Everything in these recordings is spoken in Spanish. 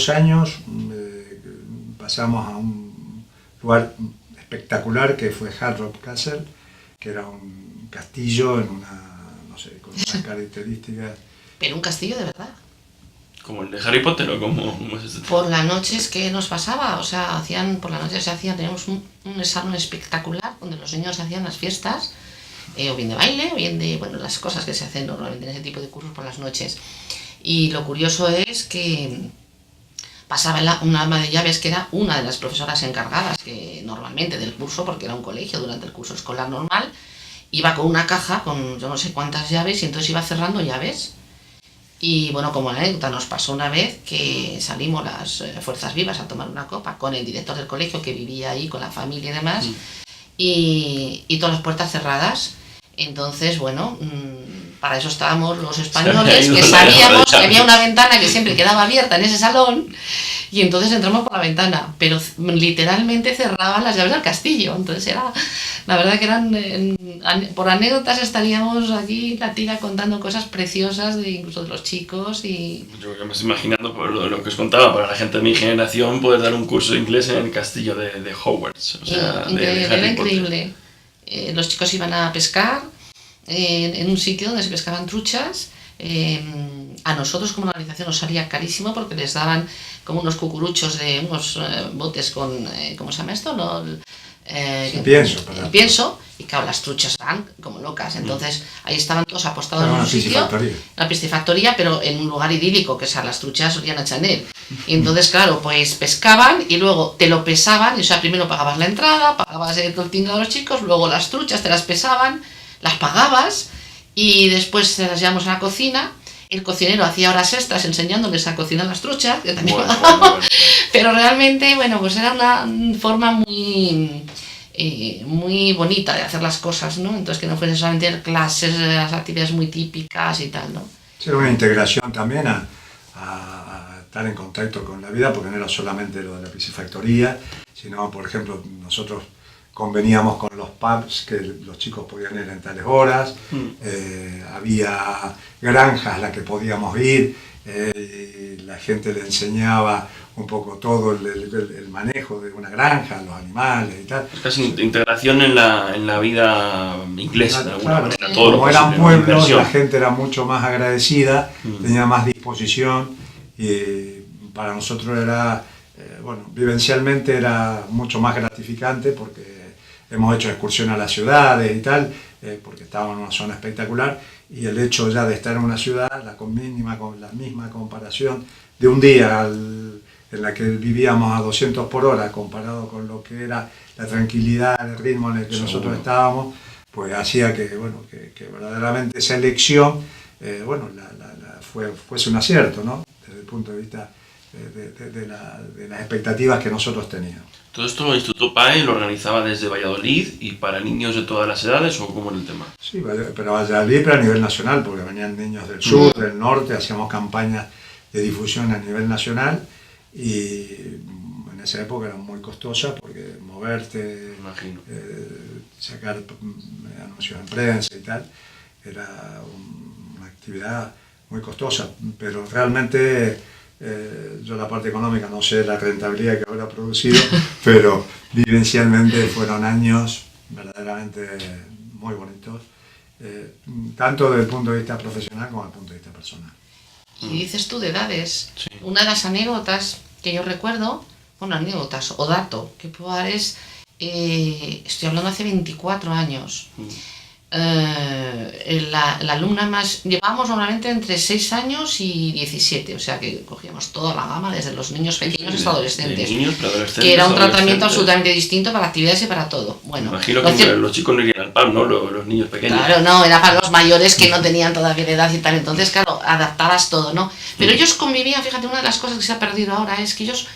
2 años pasamos a un lugar espectacular que fue Hard Rock Castle, que era un castillo en una, no sé, con unas características. Pero un castillo de verdad. ¿Como el de Harry Potter o cómo es este? Por las noches, ¿qué nos pasaba? O sea, por las noches teníamos un salón espectacular donde los niños hacían las fiestas, o bien de baile, o bien de, bueno, las cosas que se hacen normalmente en ese tipo de cursos por las noches. Y lo curioso es que pasaba una ama de llaves que era una de las profesoras encargadas, que normalmente del curso, porque era un colegio durante el curso escolar normal, iba con una caja con yo no sé cuántas llaves y entonces iba cerrando llaves. Y bueno, como anécdota, nos pasó una vez que salimos las Fuerzas Vivas a tomar una copa con el director del colegio que vivía ahí con la familia y demás, y todas las puertas cerradas. Entonces, bueno, para eso estábamos los españoles, que sabíamos que había una ventana que siempre quedaba abierta en ese salón, y entonces entramos por la ventana, pero literalmente cerraban las llaves del castillo. Entonces era, la verdad que eran, por anécdotas estaríamos aquí la tira contando cosas preciosas, incluso de los chicos. Y yo me estoy imaginando por lo que os contaba, para la gente de mi generación, poder dar un curso de inglés en el castillo de Hogwarts. O sea, era increíble. Los chicos iban a pescar en un sitio donde se pescaban truchas. A nosotros como organización nos salía carísimo porque les daban como unos cucuruchos de unos botes con, ¿cómo se llama esto? ¿No? Pienso, y claro, las truchas van como locas. Entonces ahí estaban todos apostados en un sitio, la piscifactoría, pero en un lugar idílico, que las truchas olían a Chanel. Y entonces, claro, pues pescaban y luego te lo pesaban, y, o sea, primero pagabas la entrada, pagabas el tinglado de los chicos, luego las truchas te las pesaban, las pagabas y después te las llevamos a la cocina. El cocinero hacía horas extras enseñándoles a cocinar las truchas, que también bueno. Pero realmente, bueno, pues era una forma muy bonita de hacer las cosas, ¿no? Entonces que no fuesen solamente clases, las actividades muy típicas y tal, ¿no? Era una integración también a estar en contacto con la vida, porque no era solamente lo de la piscifactoría, sino, por ejemplo, nosotros conveníamos con los pubs que los chicos podían ir en tales horas, había granjas a las que podíamos ir, la gente le enseñaba un poco todo el manejo de una granja, los animales y tal. Es casi integración en la vida inglesa, de alguna manera. Todo como eran pueblos, la gente era mucho más agradecida, tenía más disposición, y para nosotros era, bueno, vivencialmente era mucho más gratificante porque hemos hecho excursión a las ciudades y tal, porque estábamos en una zona espectacular, y el hecho ya de estar en una ciudad, con la misma comparación de un día en la que vivíamos a 200 por hora comparado con lo que era la tranquilidad, el ritmo en el que nosotros estábamos, pues hacía que, bueno, que verdaderamente esa elección, bueno, fuese un acierto, ¿no? Desde el punto de vista de las expectativas que nosotros teníamos. ¿Todo esto el Instituto PAE lo organizaba desde Valladolid y para niños de todas las edades o cómo era el tema? Sí, pero Valladolid, pero a nivel nacional, porque venían niños del sur, del norte, hacíamos campañas de difusión a nivel nacional, y en esa época eran muy costosas porque moverte, sacar anuncios en prensa y tal, era una actividad muy costosa, pero realmente yo la parte económica no sé la rentabilidad que habrá producido, pero vivencialmente fueron años verdaderamente muy bonitos, tanto desde el punto de vista profesional como desde el punto de vista personal. Y dices tú de edades, sí. Una de las anécdotas que yo recuerdo, bueno, anécdotas o dato que puedo dar es, estoy hablando hace 24 años, la alumna más, llevábamos normalmente entre 6 años y 17, o sea que cogíamos toda la gama desde los niños pequeños hasta adolescentes, que era un tratamiento absolutamente distinto para actividades y para todo. Bueno, imagino que los chicos no irían al pub, ¿no? Los niños pequeños. Claro, no, era para los mayores que no tenían todavía la edad y tal, entonces claro, adaptabas todo, ¿no? Pero ellos convivían, fíjate, una de las cosas que se ha perdido ahora es que ellos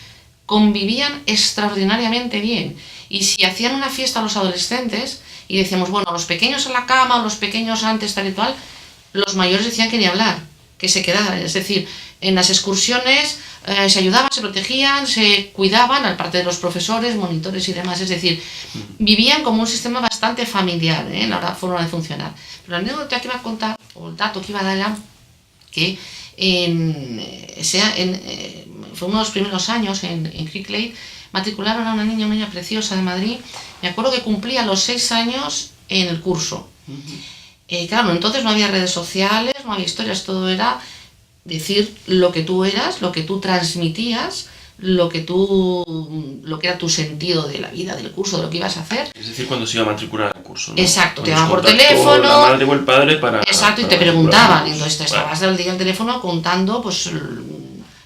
convivían extraordinariamente bien, y si hacían una fiesta a los adolescentes y decíamos, bueno, los pequeños a la cama, los pequeños antes, tal y tal, los mayores decían que ni hablar, que se quedaran. Es decir, en las excursiones se ayudaban, se protegían, se cuidaban, aparte de los profesores, monitores y demás. Es decir, vivían como un sistema bastante familiar, en la forma de funcionar. Pero la anécdota que iba a contar, o el dato que iba a dar era que fue uno de los primeros años en Cricklade, matricularon a una niña preciosa de Madrid. Me acuerdo que cumplía los 6 años en el curso. Claro, entonces no había redes sociales, no había historias, todo era decir lo que tú eras, lo que tú transmitías, lo que era tu sentido de la vida, del curso, de lo que ibas a hacer. Es decir, cuando se iba a matricular al curso, ¿no? Exacto, te Cuando llamaban por contactó teléfono. la madre o el padre para... Exacto, y te preguntaban, entonces te estabas el día al teléfono contando pues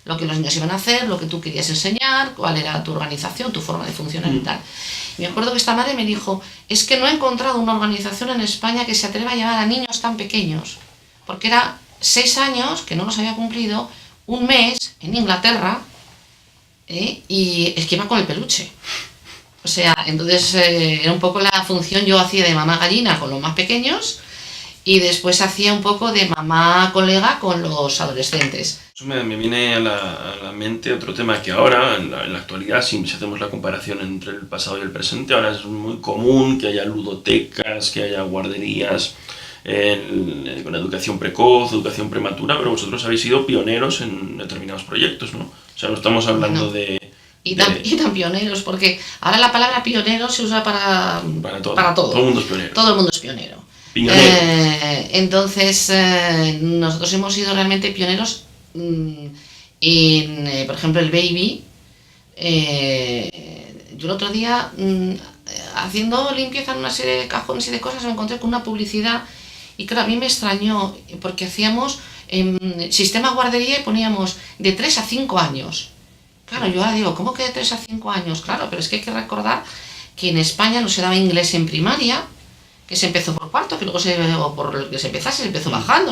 lo que los niños iban a hacer, lo que tú querías enseñar, cuál era tu organización, tu forma de funcionar y tal. Y me acuerdo que esta madre me dijo, es que no he encontrado una organización en España que se atreva a llevar a niños tan pequeños, porque era 6 años, que no los había cumplido, un mes en Inglaterra, y es que iba con el peluche. O sea, entonces era un poco la función, yo hacía de mamá gallina con los más pequeños, y después hacía un poco de mamá colega con los adolescentes. Eso me viene a la mente otro tema que ahora, en la actualidad, si hacemos la comparación entre el pasado y el presente, ahora es muy común que haya ludotecas, que haya guarderías con educación precoz, educación prematura, pero vosotros habéis sido pioneros en determinados proyectos, ¿no? O sea, no estamos hablando Y tan pioneros, porque ahora la palabra pionero se usa para todo. Todo el mundo es pionero. Todo el mundo es pionero. Entonces, nosotros hemos sido realmente pioneros en, por ejemplo, el Baby. Yo el otro día, haciendo limpieza en una serie de cajones y de cosas, me encontré con una publicidad y claro, a mí me extrañó porque hacíamos sistema guardería y poníamos de 3 a 5 años. Claro, yo ahora digo, ¿cómo que de 3 a 5 años? Claro, pero es que hay que recordar que en España no se daba inglés en primaria, que se empezó por cuarto, que luego por lo que se empezase, se empezó bajando.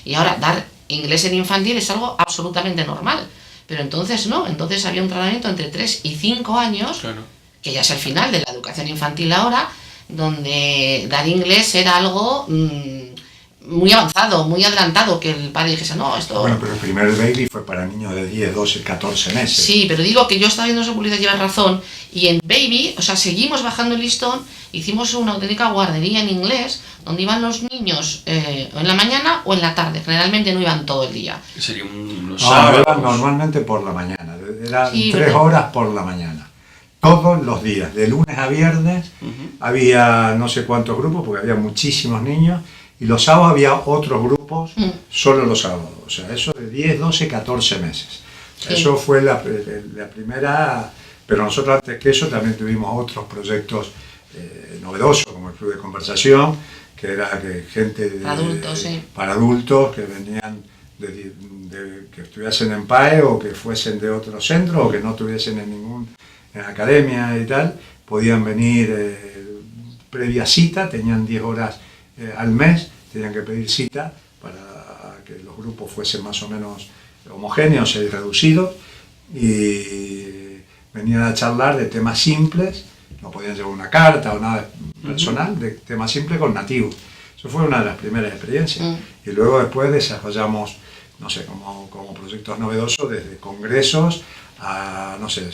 Y ahora dar inglés en infantil es algo absolutamente normal. Pero entonces no, entonces había un tratamiento entre 3 y 5 años, claro, que ya es el final de la educación infantil ahora, donde dar inglés era algo muy avanzado, muy adelantado, que el padre dijese, no, esto... Bueno, pero el primer Baby fue para niños de 10, 12, 14 meses. Sí, pero digo que yo estaba viendo esa publicidad, llevas razón, y en Baby, o sea, seguimos bajando el listón, hicimos una auténtica guardería en inglés, donde iban los niños o en la mañana o en la tarde, generalmente no iban todo el día. Sería los sábados. Iban normalmente por la mañana, eran sí, 3 horas por la mañana. Todos los días, de lunes a viernes, había no sé cuántos grupos, porque había muchísimos niños, y los sábados había otros grupos, solo los sábados, o sea, eso de 10, 12, 14 meses. O sea, eso fue la primera, pero nosotros antes que eso también tuvimos otros proyectos novedosos, como el Club de Conversación, que era gente para adultos que venían que estuviesen en PAE o que fuesen de otro centro o que no estuviesen en academia y tal, podían venir previa cita, tenían 10 horas al mes, tenían que pedir cita para que los grupos fuesen más o menos homogéneos y reducidos, y venían a charlar de temas simples, no podían llevar una carta o nada personal, de temas simples con nativos. Eso fue una de las primeras experiencias. Y luego después desarrollamos, no sé, como proyectos novedosos, desde congresos a, no sé,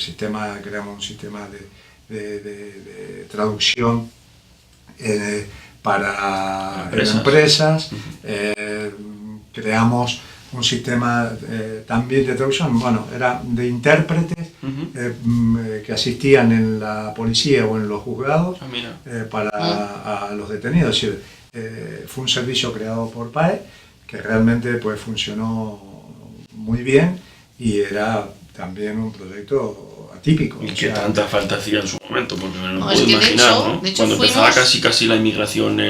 creamos un sistema de traducción para empresas, creamos un sistema también de traducción, bueno, era de intérpretes que asistían en la policía o en los juzgados a los detenidos. Es decir, fue un servicio creado por PAE que realmente pues funcionó muy bien y era también un proyecto atípico. Y que tanta falta hacía en su momento, porque me lo puedo imaginar, ¿no? Cuando empezaba casi la inmigración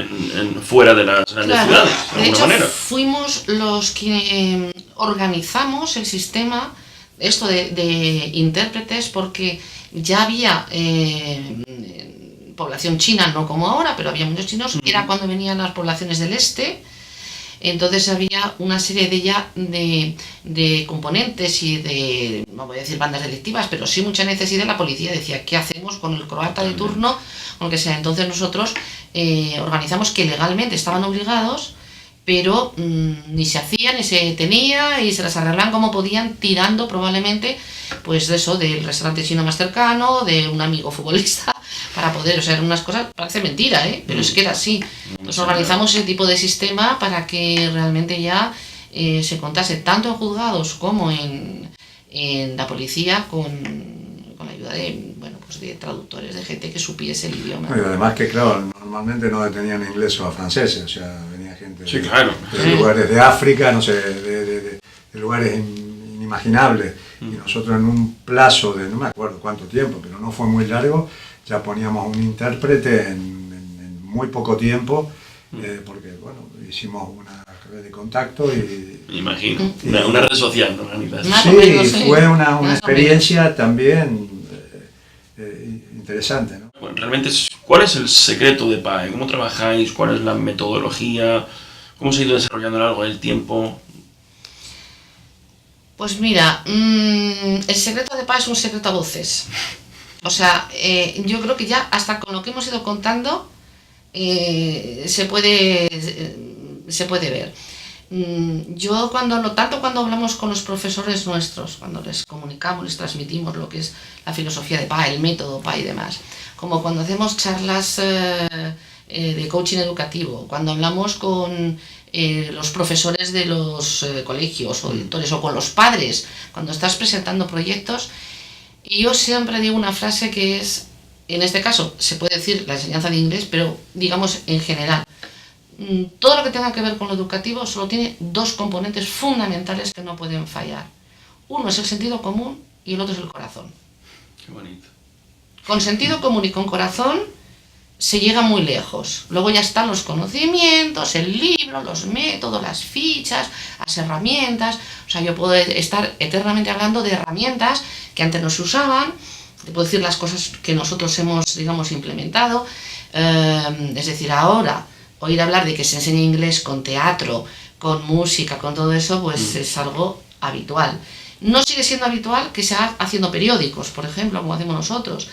fuera de las grandes ciudades, de alguna manera. Fuimos los que organizamos el sistema, esto de intérpretes, porque ya había población china, no como ahora, pero había muchos chinos, era cuando venían las poblaciones del este. Entonces había una serie de componentes y de, no voy a decir bandas delictivas, pero sí mucha necesidad. La policía decía, ¿qué hacemos con el croata de turno? Con lo que sea. Entonces nosotros organizamos que legalmente estaban obligados, pero ni se hacía, ni se tenía, y se las arreglaban como podían, tirando probablemente pues de eso, del restaurante chino más cercano, de un amigo futbolista, para poder, o sea, unas cosas, parece mentira, pero es que era así. Entonces organizamos ese tipo de sistema para que realmente ya se contase tanto en juzgados como en en la policía con la ayuda de, bueno, pues de traductores, de gente que supiese el idioma. Y además que, claro, normalmente no detenían ingleses o franceses, o sea, venía gente Sí, claro. de lugares de África, no sé, de lugares inimaginables. Y nosotros en un plazo de, no me acuerdo cuánto tiempo, pero no fue muy largo, ya poníamos un intérprete en muy poco tiempo, porque, bueno, hicimos una red de contacto y... Me imagino. Una red social, ¿no? Más o Sí, menos, sí. fue una Más o experiencia también interesante, ¿no? Bueno, realmente, ¿cuál es el secreto de PAE? ¿Cómo trabajáis? ¿Cuál es la metodología? ¿Cómo se ha ido desarrollando a lo largo del tiempo? Pues mira, el secreto de PAE es un secreto a voces. O sea, yo creo que ya hasta con lo que hemos ido contando se puede ver. Yo tanto cuando hablamos con los profesores nuestros, cuando les comunicamos, les transmitimos lo que es la filosofía de PAE, el método PAE y demás, como cuando hacemos charlas de coaching educativo, cuando hablamos con los profesores de los colegios o directores o con los padres, cuando estás presentando proyectos, y yo siempre digo una frase que es, en este caso se puede decir la enseñanza de inglés, pero digamos en general, todo lo que tenga que ver con lo educativo solo tiene dos componentes fundamentales que no pueden fallar. Uno es el sentido común y el otro es el corazón. Qué bonito. Con sentido común y con corazón se llega muy lejos. Luego ya están los conocimientos, el libro, los métodos, las fichas, las herramientas. O sea, yo puedo estar eternamente hablando de herramientas que antes no se usaban, te puedo decir las cosas que nosotros hemos, digamos, implementado. Es decir, ahora oír hablar de que se enseña inglés con teatro, con música, con todo eso, pues es algo habitual. No sigue siendo habitual que se haga haciendo periódicos, por ejemplo, como hacemos nosotros.